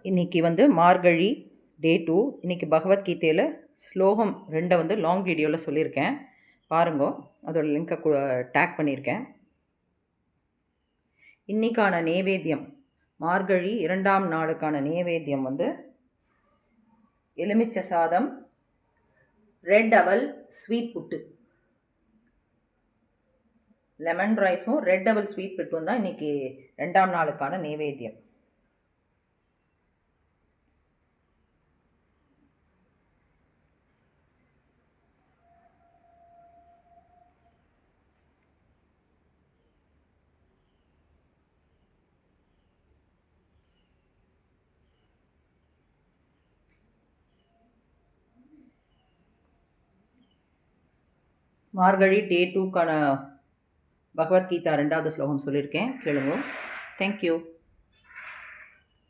இன்னைக்கு மார்கழி டே 2. இன்னைக்கு பகவத்கீதையில் ஸ்லோகம் 2 லாங் வீடியோவில் சொல்லியிருக்கேன். பாருங்க, அதோட லிங்கை டேக் பண்ணியிருக்கேன். இன்னைக்கான நேவேத்தியம், மார்கழி 2ஆம் நாளுக்கான நேவேத்தியம் எலுமிச்சை சாதம், ரெட் அவல், ஸ்வீட் புட்டு, லெமன் ரைஸும் ரெட் அவல் ஸ்வீட் புட்டும் தான் இன்னைக்கு 2ஆம் நாளுக்கான நேவேத்தியம். மார்கழி டே 2க்கான பகவத்கீதா 2வது ஸ்லோகம் சொல்லியிருக்கேன், கேளுங்க. தேங்க்யூ.